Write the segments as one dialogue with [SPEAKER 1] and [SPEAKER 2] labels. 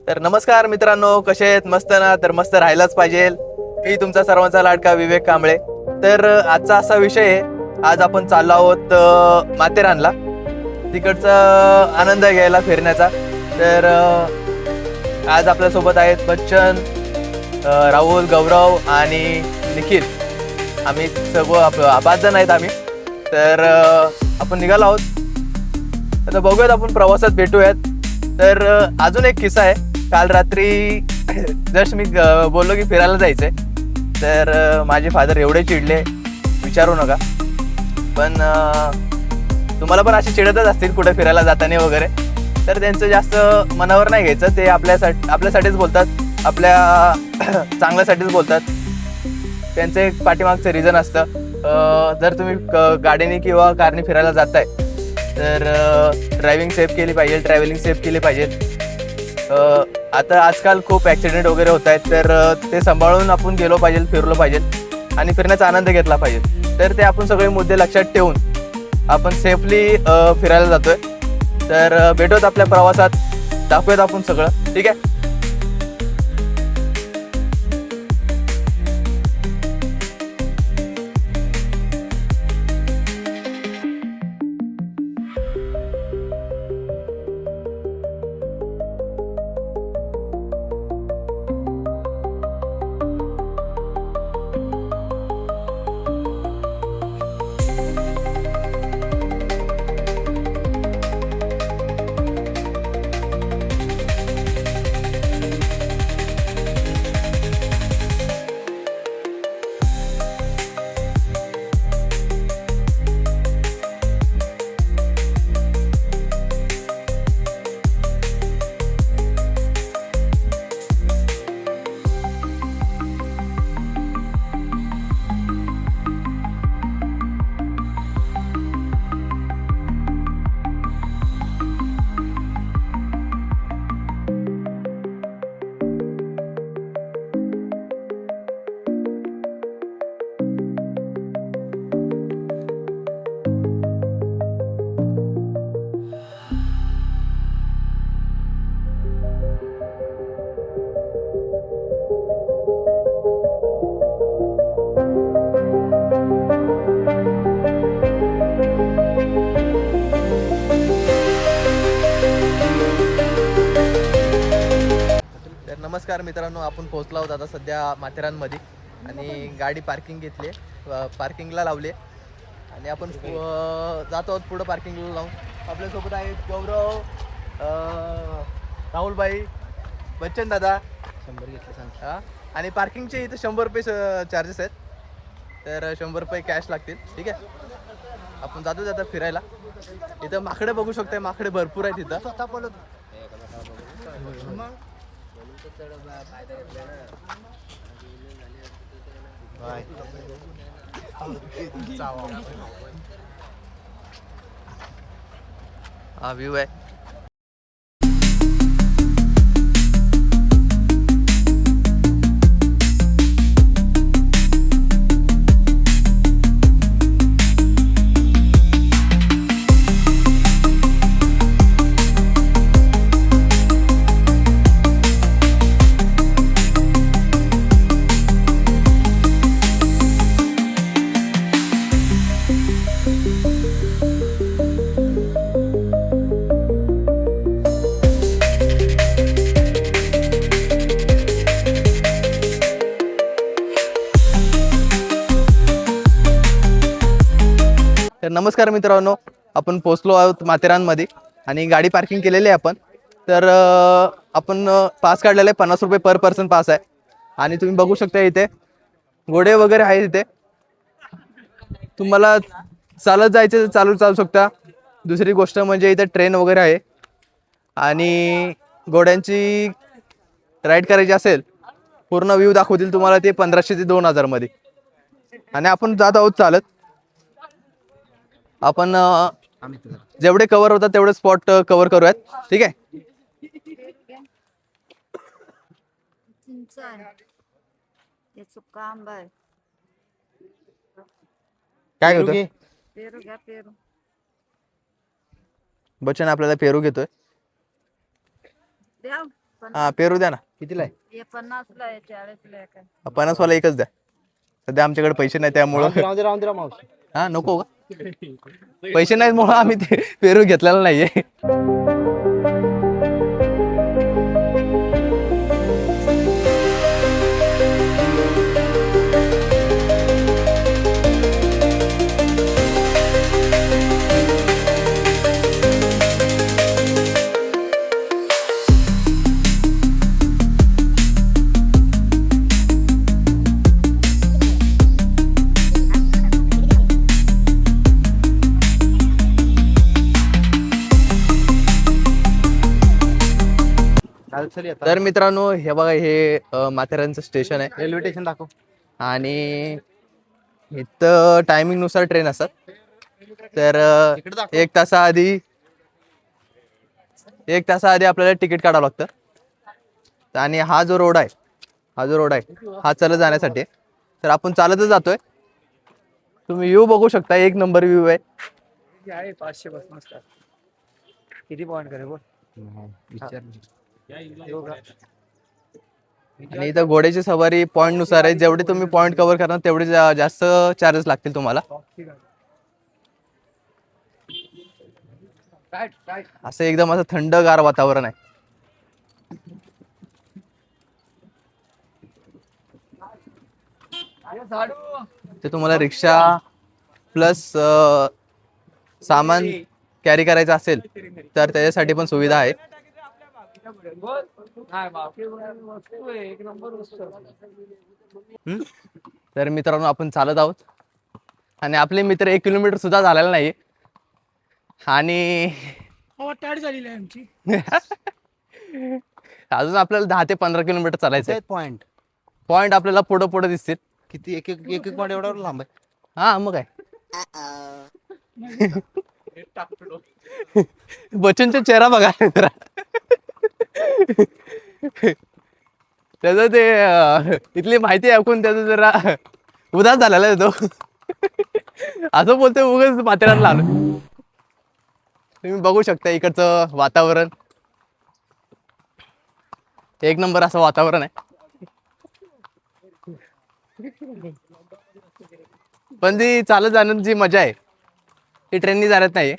[SPEAKER 1] तर नमस्कार मित्रांनो, कसे आहेत? मस्त ना? तर मस्त राहायलाच पाहिजे. मी तुमचा सर्वांचा लाडका विवेक कांबळे. तर आजचा असा विषय आहे, आज आपण चाललो आहोत माथेरानला, तिकडचा आनंद घ्यायला फिरण्याचा. तर आज आपल्यासोबत आहेत बच्चन, राहुल, गौरव आणि निखिल. आम्ही सगळं 5 जण आहेत आम्ही. तर आपण निघालो आहोत. आता बघूयात, आपण प्रवासात भेटूयात. तर अजून एक किस्सा आहे. काल रात्री जस्ट मी बोललो की फिरायला जायचंय, तर माझे फादर एवढे चिडले, विचारू नका. पण तुम्हाला पण असे चिडतच असतील कुठे फिरायला जाताना वगैरे. तर त्यांचं जास्त मनावर नाही घ्यायचं. ते आपल्यासाठीच बोलतात, आपल्या चांगल्यासाठीच बोलतात. त्यांचं एक पाठीमागचं रिझन असतं. जर तुम्ही गाडीने किंवा कारने फिरायला जाताय तर ड्रायव्हिंग सेफ केली पाहिजे, ट्रॅव्हलिंग सेफ केली पाहिजे. आता आजकाल खूप ॲक्सिडेंट वगैरे होत आहेत, तर ते सांभाळून आपण गेलो पाहिजे, फिरलो पाहिजे आणि फिरण्याचा आनंद घेतला पाहिजे. तर ते आपण सगळे मुद्दे लक्षात ठेवून आपण सेफली फिरायला जातोय. तर भेटूत आपल्या प्रवासात, दाखवूयात आपण सगळं. ठीक आहे. तर नमस्कार मित्रांनो, आपण पोहोचलो आहोत आता सध्या माथेरानमध्ये आणि गाडी पार्किंग घेतली, पार्किंगला लावली आणि आपण जातो आहोत पुढं पार्किंगला लावून. आपल्यासोबत आहेत गौरव, राहुलबाई, बच्चन दादा. 100 घेतले सांग. हां, आणि पार्किंगचे इथं 100 रुपये चार्जेस आहेत. तर 100 रुपये कॅश लागतील. ठीक आहे. आपण जातो आता फिरायला. इथं माकडे बघू शकताय, माकडे भरपूर आहेत इथं. हा व्ह्यू आहे. तर नमस्कार मित्रांनो, आपण पोहोचलो आहोत माथेरानमध्ये आणि गाडी पार्किंग केलेली आहे आपण. तर आपण पास काढलेला आहे, 50 रुपये पर पर्सन पास आहे. आणि तुम्ही बघू शकता इथे घोडे वगैरे आहेत. इथे तुम्हाला चालत जायचं चालू शकता. दुसरी गोष्ट म्हणजे इथे ट्रेन वगैरे आहे आणि घोड्यांची राईड करायची असेल, पूर्ण व्ह्यू दाखवतील तुम्हाला ते 1500 ते 2000 मध्ये. आणि आपण जात आहोत चालत. आपण जेवढे कव्हर होतात तेवढे स्पॉट कव्हर करूयात. ठीक आहे. काय घेतो
[SPEAKER 2] पेरू घ्या पेरू.
[SPEAKER 1] बच्चन? आपल्याला पेरू घेतोय.
[SPEAKER 2] द्या
[SPEAKER 1] हा पेरू द्या ना.
[SPEAKER 2] कितीला आहे?
[SPEAKER 3] हे 50ला आहे, 40ला आहे काय?
[SPEAKER 1] 50 वाला एकच द्या. सध्या आमच्याकडे पैसे नाही त्यामुळं.
[SPEAKER 2] राहून दे मावशी.
[SPEAKER 1] हा नको का पैसे नाहीत म्हणून आम्ही ते पेरू घेतलेला नाहीये. तर मित्रांनो हे बघा हे माथेरानचं स्टेशन आहे.
[SPEAKER 2] रेल्वे स्टेशन दाखव.
[SPEAKER 1] आणि इथं टायमिंग नुसार ट्रेन असतात. तर एक तासाआधी आपल्याला तिकीट काढावं लागतं. आणि हा जो रोड आहे हा चालत जाण्यासाठी आहे. तर आपण चालतच जातोय. तुम्ही व्ह्यू बघू शकता, एक नंबर व्ह्यू आहे.
[SPEAKER 2] 500 बस नसतात. किती पॉईंट करे बोल.
[SPEAKER 1] आणि इथं घोड्याची सवारी पॉईंट नुसार आहे. जेवढे तुम्ही पॉईंट कव्हर करणार तेवढे जास्त चार्जेस लागतील तुम्हाला. असं एकदम असं थंडगार वातावरण आहे. ते तुम्हाला रिक्षा प्लस सामान कॅरी करायचं असेल तर त्याच्यासाठी पण सुविधा आहे. तर मित्रांनो आपण चालत आहोत आणि आपले मित्र 1 किलोमीटर सुद्धा झालेला नाही. आणि अजून आपल्याला 10 ते 15 किलोमीटर चालायचं. पॉइंट आपल्याला पुढे पुढे दिसतील.
[SPEAKER 2] किती एक पॉईंट एवढा लांब आहे.
[SPEAKER 1] हा मग काय बच्चनचा चेहरा बघा जरा. त्याचं ते इथली माहिती ऐकून त्याचं जरा उदास झालेला आहे तो. असं बोलतोय उगाच माथेरानला आलो. तुम्ही बघू शकता इकडचं वातावरण एक नंबर असं वातावरण आहे. पण ती चालत जाण्याची जी मजा आहे ती ट्रेननी जाण्यात नाहीये.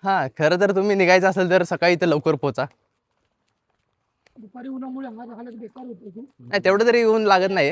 [SPEAKER 1] हा खरं तर तुम्ही निघायचं असेल तर सकाळी इथं लवकर पोहोचा.
[SPEAKER 4] दुपारी उन्हामुळे हालत बेकार होते.
[SPEAKER 1] नाही तेवढं तरी ऊन लागत नाही.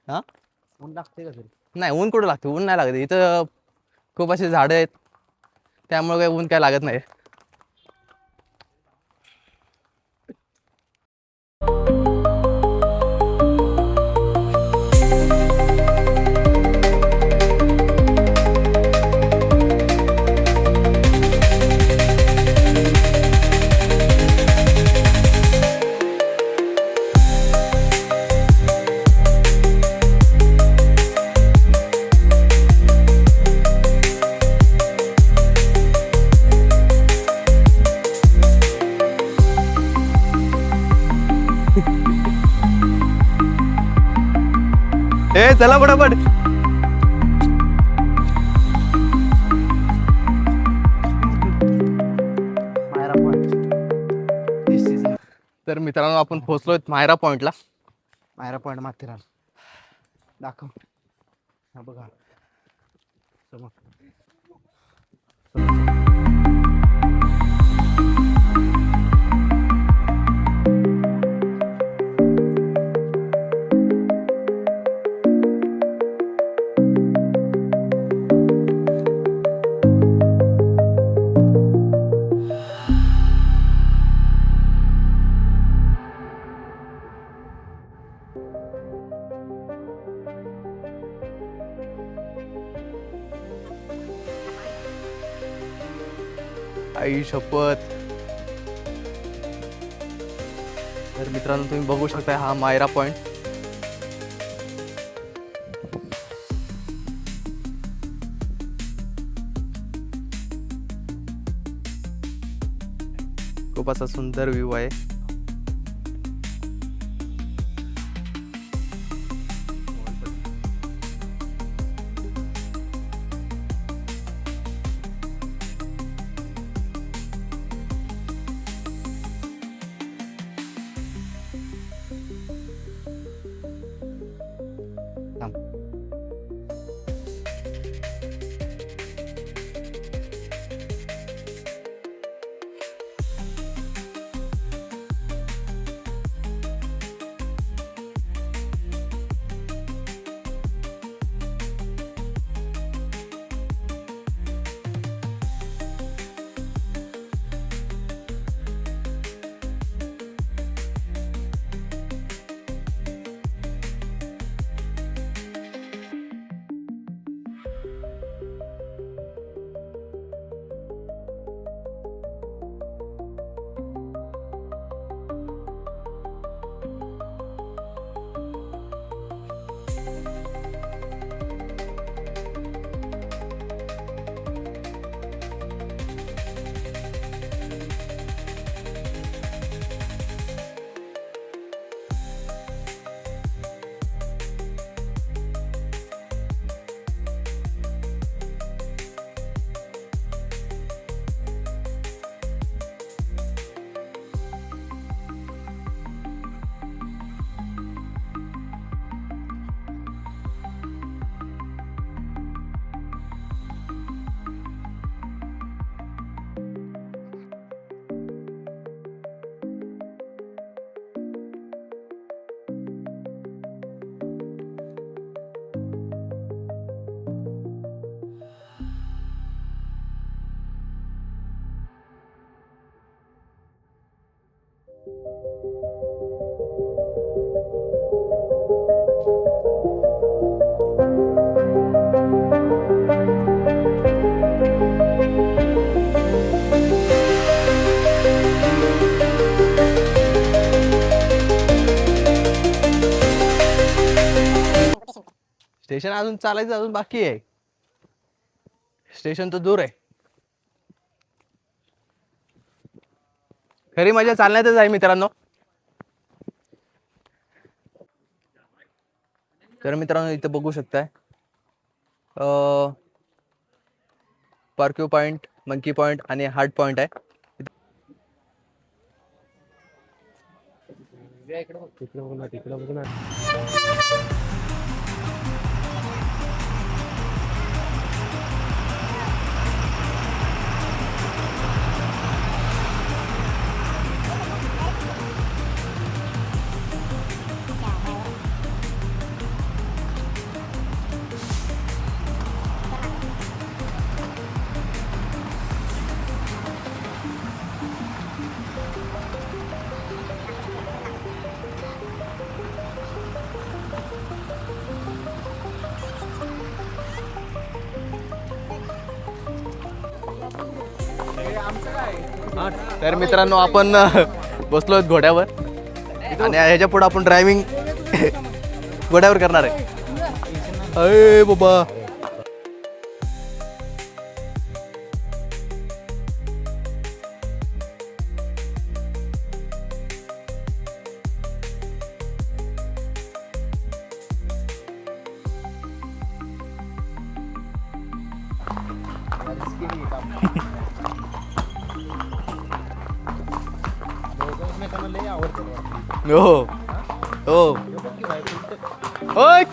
[SPEAKER 1] हा
[SPEAKER 2] ऊन लागते का तरी?
[SPEAKER 1] नाही ऊन कुठं लागतं, ऊन नाही लागत. इथं खूप असे झाडं आहेत त्यामुळे काही ऊन काय लागत नाही. ए चला पटापट.
[SPEAKER 2] मायरा पॉईंट.
[SPEAKER 1] तर मित्रांनो आपण पोहोचलोय मायरा पॉइंटला.
[SPEAKER 2] मायरा पॉईंट माथेरान दाखव. हा बघा समोर.
[SPEAKER 1] आई शपथ. तर मित्रांनो तुम्ही बघू शकता हा मायरा पॉइंट. खूप असा सुंदर व्ह्यू आहे. स्टेशन अजून चालायचं, अजून बाकी आहे. स्टेशन तर दूर आहे. खरी मजा चालण्यातच आहे मित्रांनो. तर मित्रांनो इथे बघू शकताय पार्क्यू पॉइंट, मंकी पॉइंट आणि हार्ट पॉइंट आहे. तर मित्रांनो आपण बसलो आहोत घोड्यावर आणि ह्याच्या पुढे आपण ड्रायव्हिंग घोड्यावर करणार आहे. अरे बाबा, हो हो ओय.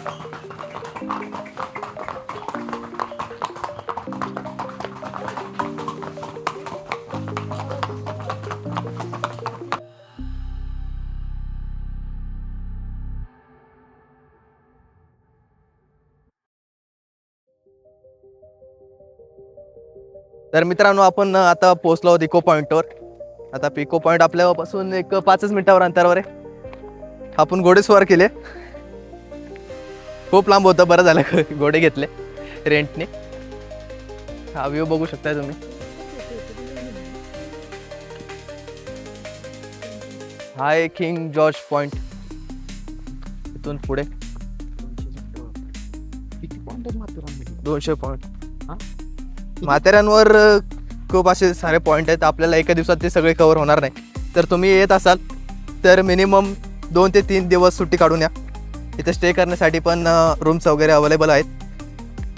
[SPEAKER 1] तर मित्रांनो आपण आता पोहोचलो आहोत इको पॉइंटवर. आता इको पॉइंट आपल्यापासून एक 5 मिनिटावर अंतरावर आहे. आपण घोडेस्वार केले, खूप लांब होतं, बरं झालं घोडे घेतले रेंटने. हा व्ह्यू बघू शकताय तुम्ही. हा आहे किंग जॉर्ज पॉइंट. इथून पुढे 200 पॉइंट. माथेरानवर खूप असे सारे पॉईंट आहेत, आपल्याला एका दिवसात ते सगळे कवर होणार नाही. तर तुम्ही येत असाल तर मिनिमम 2 ते 3 दिवस सुट्टी काढून या. इथे स्टे करण्यासाठी पण रूम्स वगैरे अवेलेबल आहेत,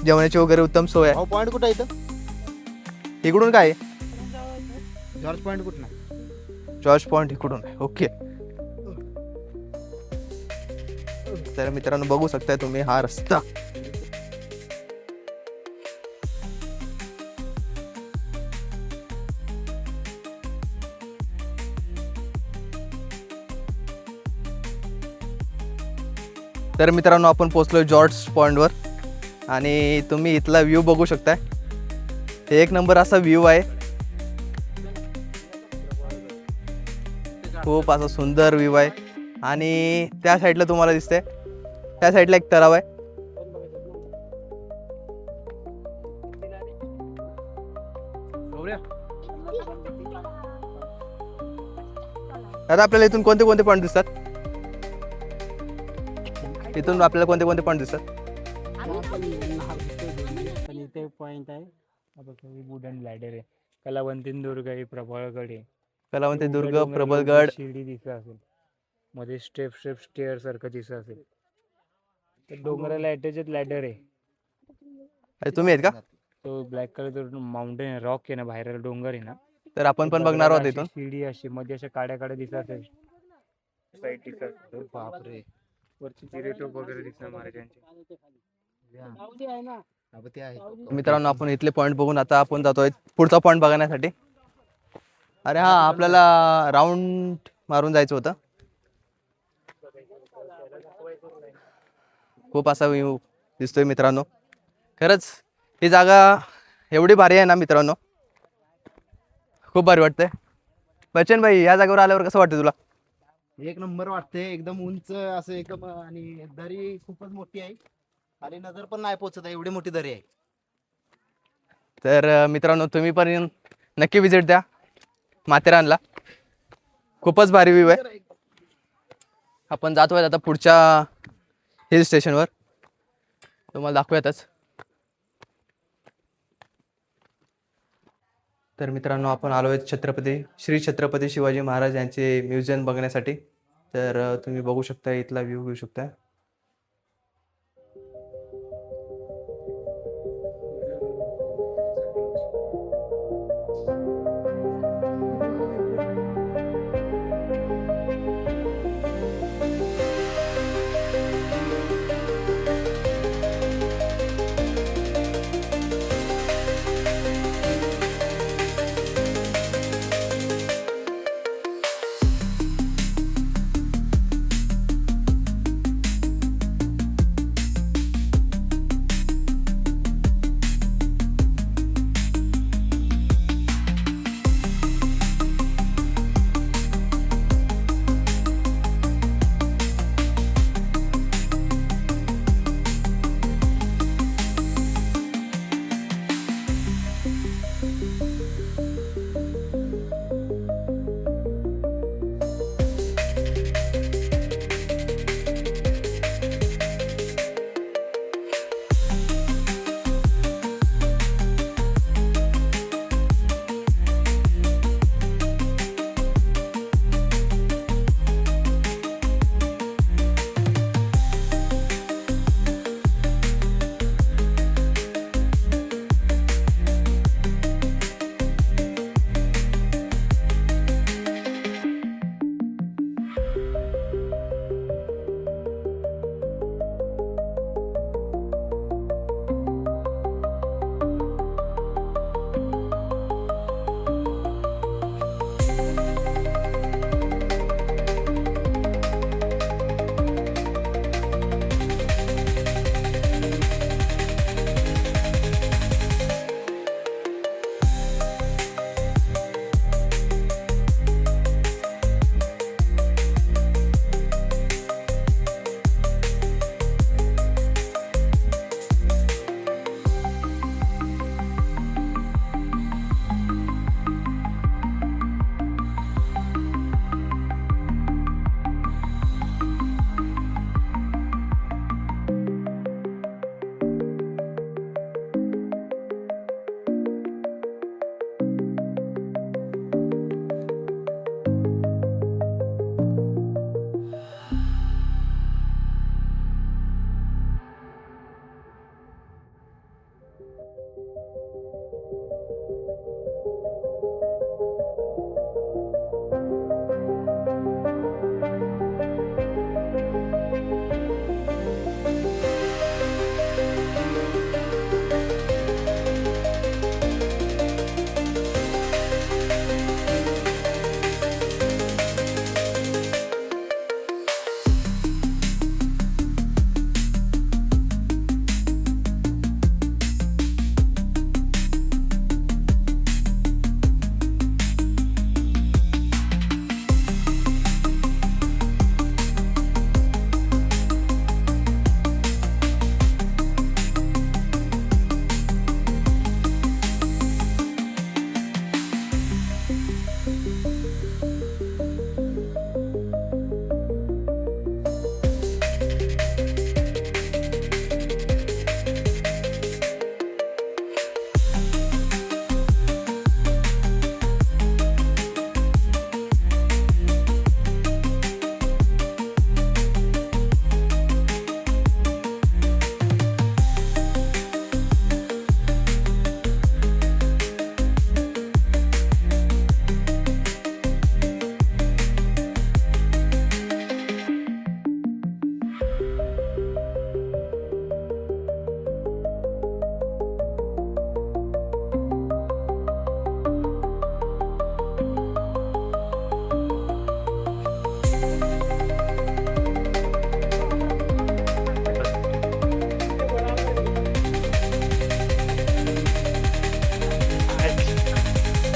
[SPEAKER 1] जेवणाची वगैरे उत्तम सोय आहे.
[SPEAKER 5] पॉईंट कुठं आहे इथं?
[SPEAKER 1] इकडून काय आहे?
[SPEAKER 5] जॉर्ज पॉईंट कुठं नाही?
[SPEAKER 1] जॉर्ज पॉईंट इकडून आहे. ओके. तर मित्रांनो बघू शकताय तुम्ही हा रस्ता. तर मित्रांनो आपण पोहोचलो जॉर्ज पॉईंटवर आणि तुम्ही इथला व्ह्यू बघू शकताय. एक नंबर असा व्ह्यू आहे, खूप असा सुंदर व्ह्यू आहे. आणि त्या साईडला तुम्हाला दिसतंय, त्या साईडला एक तलाव आहे. आता आपल्याला इथून कोणते कोणते पॉईंट दिसतात? इथून आपल्याला कोणते कोणते पॉईंट दिसतात?
[SPEAKER 2] पण इथे पॉइंट आहे वुडन लॅडर आहे. कलावंतीन दुर्ग आहे, प्रबळगड आहे.
[SPEAKER 1] कलावंती दुर्ग,
[SPEAKER 2] डोंगर-
[SPEAKER 1] प्रबलगड.
[SPEAKER 2] शिर्डी दिसत असेल मध्ये, स्टेप स्टेअर सारखं दिसत असेल. तर डोंगराला अटॅचड लॅडर आहे.
[SPEAKER 1] अरे तुम्ही आहेत का?
[SPEAKER 2] तो ब्लॅक कलर माउंटेन आहे, रॉक आहे ना, बाहेर डोंगर आहे ना.
[SPEAKER 1] तर आपण पण बघणार आहोत इथून.
[SPEAKER 2] शिर्डी अशी मध्ये अशा काड्या काड्या दिसत असेल. साईड दिसत.
[SPEAKER 5] बापरे.
[SPEAKER 2] वरची जिरेटोप वगैरे दिसणार महाराजांचे.
[SPEAKER 5] ते आहे.
[SPEAKER 1] मित्रांनो आपण इथले पॉईंट बघून आता आपण जातोय पुढचा पॉईंट बघण्यासाठी. अरे हा, आपल्याला राऊंड मारून जायचं होतं. खूप असा व्ह्यू दिसतोय मित्रांनो. खरंच ही जागा एवढी भारी आहे ना मित्रांनो, खूप भारी वाटतंय. बच्चन भाई, या जागेवर आल्यावर कसं वाटतं तुला?
[SPEAKER 5] एक नंबर वाटते, एकदम उंच असं एकदम, आणि दरी खूपच मोठी आहे आणि नजर पण नाही पोहोचत आहे, एवढी मोठी दरी आहे.
[SPEAKER 1] तर मित्रांनो तुम्ही पण नक्की विजिट द्या माथेरानला, खूपच भारी व्ह्यू आहे. आपण जातोय आता पुढच्या हिल स्टेशनवर, तुम्हाला दाखवूयातच. तर मित्रांनो आपण आलो आहे श्री छत्रपती शिवाजी महाराज यांचे म्युझियम बघण्यासाठी. तर तुम्ही बघू शकता, इथला व्ह्यू घेऊ शकता.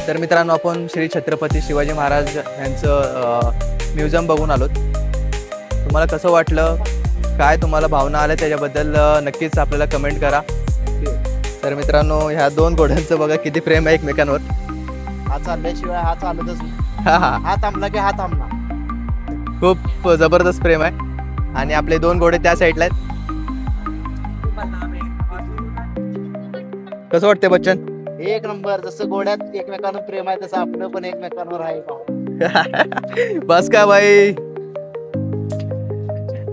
[SPEAKER 1] तर मित्रांनो आपण श्री छत्रपती शिवाजी महाराज यांचं म्युझियम बघून आलोत. तुम्हाला कसं वाटलं, काय तुम्हाला भावना आल्या त्याच्याबद्दल नक्कीच आपल्याला कमेंट करा. तर मित्रांनो ह्या 2 घोड्यांचं बघा किती प्रेम आहे एकमेकांवर.
[SPEAKER 5] हा चालल्याशिवाय हा चालतच नाही.
[SPEAKER 1] हा हा,
[SPEAKER 5] हा थांबला की हा थांबला.
[SPEAKER 1] खूप जबरदस्त प्रेम आहे. आणि आपले 2 घोडे त्या साईडला आहेत. कसं वाटते बच्चन?
[SPEAKER 5] एक नंबर. जसं गोड्यात एकमेकांवर प्रेम आहे तसं आपलं पण एकमेकांवर आहे.
[SPEAKER 1] बस का बाई.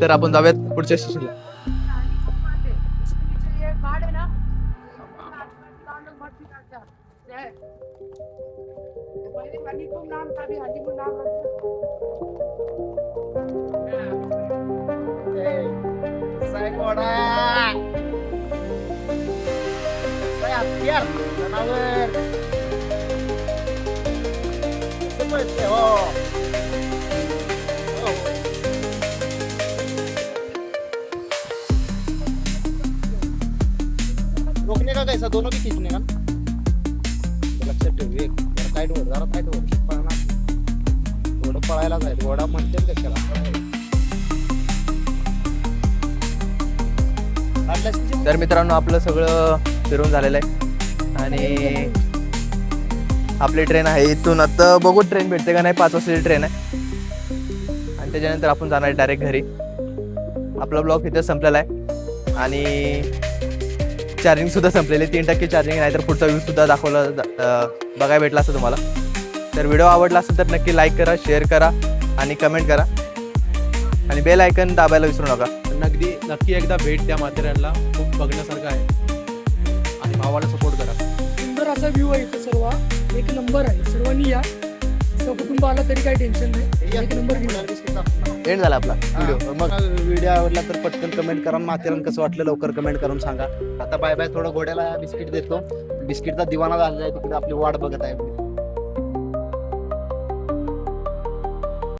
[SPEAKER 1] तर आपण जाऊयात पुढच्या स्टेशनला.
[SPEAKER 5] घोडा हत्यार जनावर समजते हो. रोकने का कैसा दोनों भी खींचने का लक्षात ठेव. एक जरा टाईट वर जरा टाईट वर पळणार घोडं पळायला जाईल. घोडा म्हणते कशाला.
[SPEAKER 1] तर मित्रांनो आपलं सगळं फिरून झालेलं आहे आणि आपली ट्रेन आहे इथून. आता बघू ट्रेन भेटते का नाही. 5 वाजताची ट्रेन आहे आणि त्याच्यानंतर आपण जाणार आहे डायरेक्ट घरी. आपला ब्लॉग इथे संपलेला आहे आणि चार्जिंग सुद्धा संपलेली. 3% चार्जिंग नाही तर पुढचा व्ह्यू सुद्धा दाखवला बघायला भेटला असं तुम्हाला. तर व्हिडिओ आवडला असेल तर नक्की लाईक करा, शेअर करा आणि कमेंट करा आणि बेल आयकन दाबायला विसरू नका.
[SPEAKER 6] नक्की एकदा भेट द्या माथेरानला. खूप बघण्यासारखं आहे आणि भावाला सपोर्ट करा.
[SPEAKER 4] सुंदर असा व्ह्यू आहे इथं. सर्व एक नंबर आहे. सर्वांनी या. कुटुंब आला तरी काही टेन्शन नाही. एक नंबर व्ह्यू आहे.
[SPEAKER 1] एंड झाला आपला व्हिडिओ.
[SPEAKER 5] मग व्हिडिओ आवडला तर पटकन कमेंट करा. माथेरान कसं वाटलं लवकर कमेंट करून सांगा. आता बाय बाय. थोडं घोड्याला बिस्किट देतो. बिस्किटचा दिवाना झालेला आहे तिकडे आपली वाट बघत आहे.